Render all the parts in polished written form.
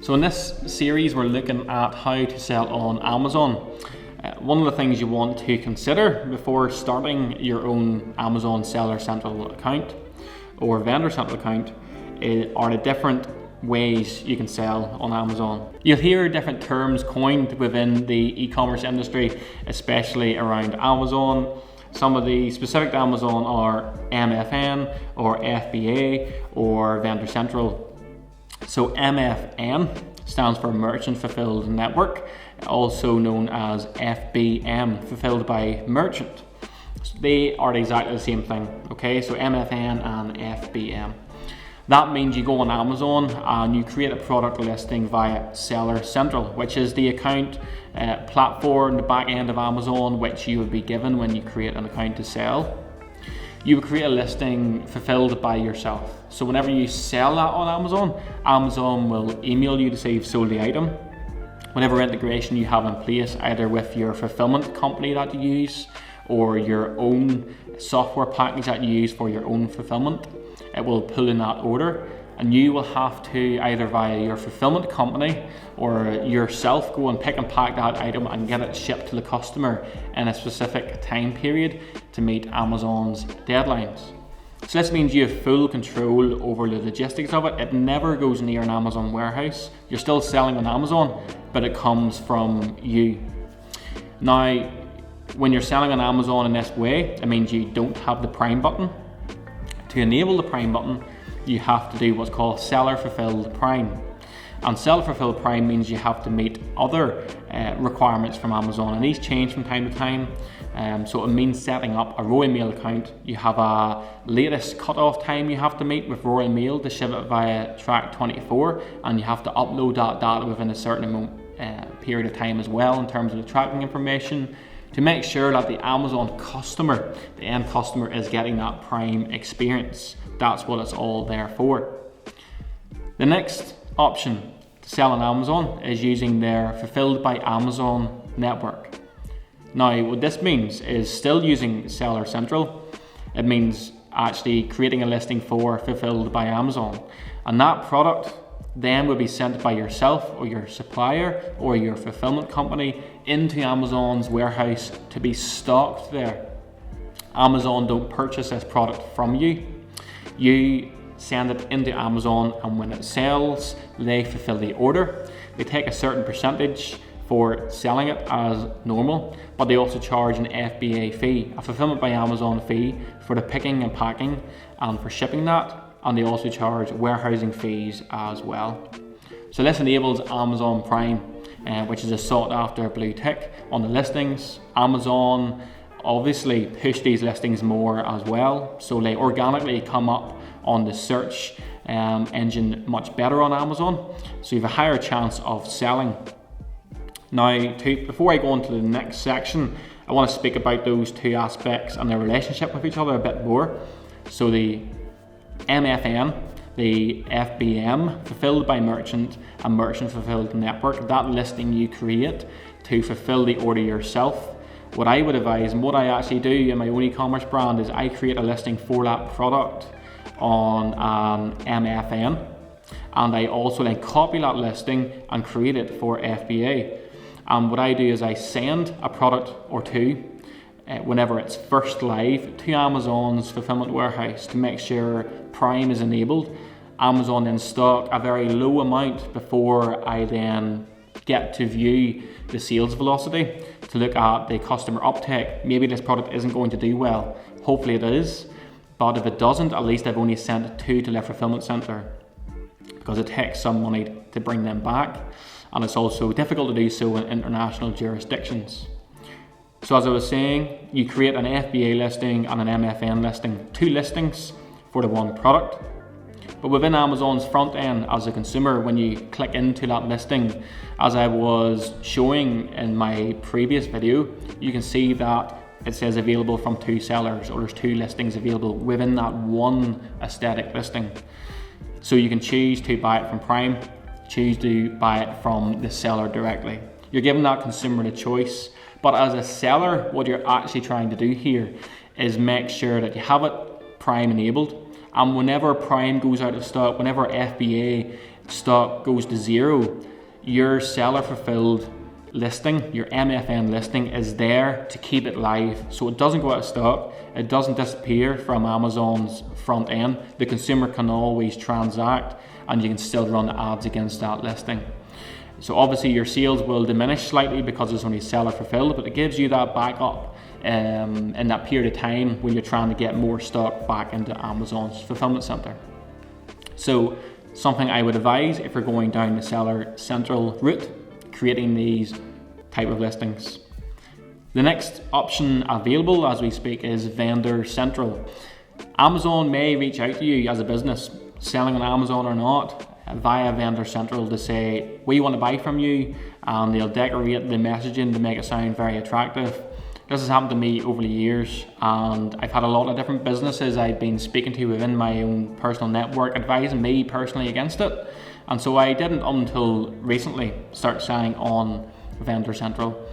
So in this series, we're looking at how to sell on Amazon. One of the things you want to consider before starting your own Amazon Seller Central account or Vendor Central account are the different ways you can sell on Amazon. You'll hear different terms coined within the e-commerce industry, especially around Amazon. Some of the specific to Amazon are MFN or FBA or Vendor Central. So MFN stands for Merchant Fulfilled Network, also known as FBM, Fulfilled by Merchant. So they are exactly the same thing, okay? So MFN and FBM. That means you go on Amazon and you create a product listing via Seller Central, which is the account platform, the back end of Amazon, which you would be given when you create an account to sell. You would create a listing fulfilled by yourself. So whenever you sell that on Amazon, Amazon will email you to say you've sold the item. Whatever integration you have in place, either with your fulfillment company that you use or your own software package that you use for your own fulfillment, it will pull in that order, and you will have to either via your fulfillment company or yourself go and pick and pack that item and get it shipped to the customer in a specific time period to meet Amazon's deadlines. So this means you have full control over the logistics of it. It never goes near an Amazon warehouse. You're still selling on Amazon, but it comes from you. Now, when you're selling on Amazon in this way, it means you don't have the Prime button. To enable the Prime button, you have to do what's called Seller Fulfilled Prime. And Seller Fulfilled Prime means you have to meet other requirements from Amazon, and these change from time to time. So it means setting up a Royal Mail account. You have a latest cutoff time you have to meet with Royal Mail to ship it via Track 24, and you have to upload that data within a certain period of time as well in terms of the tracking information, to make sure that the Amazon customer, the end customer, is getting that Prime experience. That's what it's all there for. The next option to sell on Amazon is using their Fulfilled by Amazon network. Now, what this means is still using Seller Central. It means actually creating a listing for Fulfilled by Amazon, and that product then will be sent by yourself or your supplier or your fulfillment company into Amazon's warehouse to be stocked there. Amazon don't purchase this product from you. You send it into Amazon, and when it sells, they fulfill the order. They take a certain percentage for selling it as normal, but they also charge an FBA fee, a Fulfillment by Amazon fee, for the picking and packing and for shipping that. And they also charge warehousing fees as well. So this enables Amazon Prime, which is a sought after blue tick on the listings. Amazon obviously push these listings more as well, so they organically come up on the search engine much better on Amazon, so you have a higher chance of selling. Now, before I go on to the next section, I want to speak about those two aspects and their relationship with each other a bit more. So the MFN, the FBM, Fulfilled by Merchant, and Merchant Fulfilled Network, that listing you create to fulfill the order yourself. What I would advise, and what I actually do in my own e-commerce brand, is I create a listing for that product on MFN, and I also then copy that listing and create it for FBA. And what I do is I send a product or two whenever it's first live to Amazon's fulfillment warehouse to make sure Prime is enabled. Amazon then stock a very low amount before I then get to view the sales velocity to look at the customer uptake. Maybe this product isn't going to do well. Hopefully it is, but if it doesn't, at least I've only sent two to their fulfillment center, because it takes some money to bring them back, and it's also difficult to do so in international jurisdictions. So as I was saying, you create an FBA listing and an MFN listing, two listings for the one product. But within Amazon's front end, as a consumer, when you click into that listing, as I was showing in my previous video, you can see that it says available from two sellers, or there's two listings available within that one aesthetic listing. So you can choose to buy it from Prime, choose to buy it from the seller directly. You're giving that consumer the choice. But as a seller, what you're actually trying to do here is make sure that you have it Prime enabled, and whenever Prime goes out of stock, whenever FBA stock goes to zero, your seller fulfilled listing, your MFN listing, is there to keep it live, so it doesn't go out of stock, it doesn't disappear from Amazon's front end. The consumer can always transact and you can still run ads against that listing. So obviously your sales will diminish slightly because it's only seller fulfilled, but it gives you that backup in that period of time when you're trying to get more stock back into Amazon's fulfillment center. So something I would advise if you're going down the Seller Central route, creating these type of listings. The next option available as we speak is Vendor Central. Amazon may reach out to you as a business, selling on Amazon or not, via Vendor Central to say, we want to buy from you, and they'll decorate the messaging to make it sound very attractive. This has happened to me over the years, and I've had a lot of different businesses I've been speaking to within my own personal network advising me personally against it. And so I didn't until recently start selling on Vendor Central.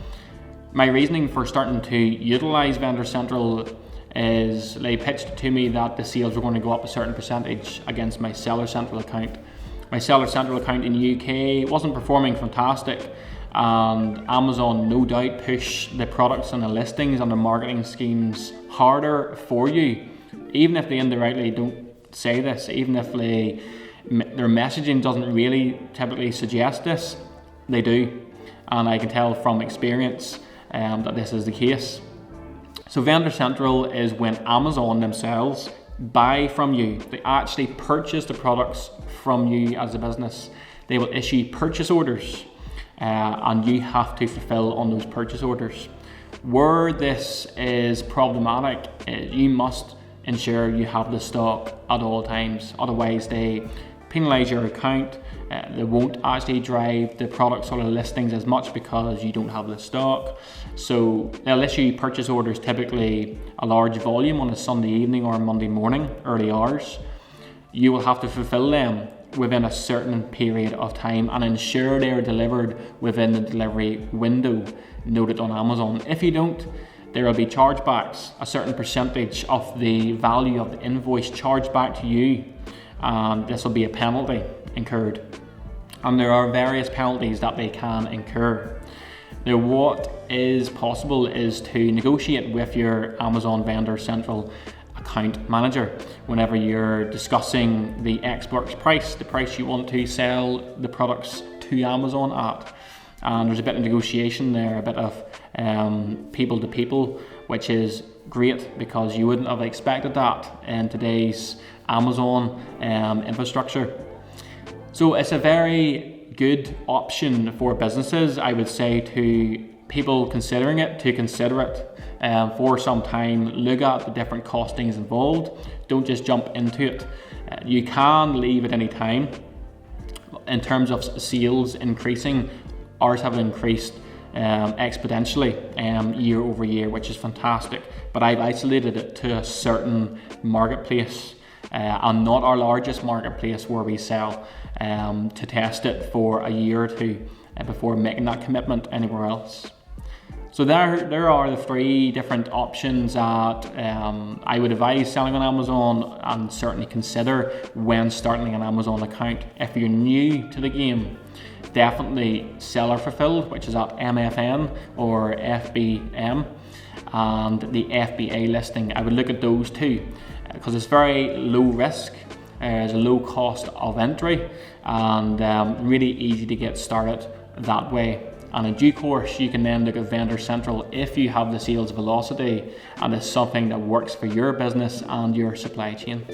My reasoning for starting to utilize Vendor Central is they pitched to me that the sales were going to go up a certain percentage against my Seller Central account. My Seller Central account in the UK wasn't performing fantastic, and Amazon no doubt push the products and the listings and the marketing schemes harder for you, even if they indirectly don't say this, even if their messaging doesn't really typically suggest this, they do. And I can tell from experience that this is the case. So Vendor Central is when Amazon themselves buy from you. They actually purchase the products from you as a business. They will issue purchase orders and you have to fulfill on those purchase orders. Where this is problematic, you must ensure you have the stock at all times. Otherwise they penalize your account. They won't actually drive the products or the listings as much because you don't have the stock. So they'll issue purchase orders, typically a large volume on a Sunday evening or a Monday morning, early hours. You will have to fulfill them within a certain period of time and ensure they are delivered within the delivery window noted on Amazon. If you don't, there will be chargebacks, a certain percentage of the value of the invoice charged back to you, and this will be a penalty incurred. And there are various penalties that they can incur. Now, what is possible is to negotiate with your Amazon Vendor Central account manager whenever you're discussing the export price, the price you want to sell the products to Amazon at. And there's a bit of negotiation there, a bit of people to people, which is great because you wouldn't have expected that in today's Amazon infrastructure. So it's a very good option for businesses, I would say, to people considering it, to consider it for some time. Look at the different costings involved. Don't just jump into it. You can leave at any time. In terms of sales increasing, ours have increased exponentially year over year, which is fantastic. But I've isolated it to a certain marketplace and not our largest marketplace where we sell, to test it for a year or two before making that commitment anywhere else. So there are the three different options that I would advise selling on Amazon, and certainly consider when starting an Amazon account. If you're new to the game, definitely seller fulfilled, which is at MFN or FBM, and the FBA listing. I would look at those two because it's very low risk. There's a low cost of entry and really easy to get started that way. And in due course, you can then look at Vendor Central if you have the sales velocity and it's something that works for your business and your supply chain.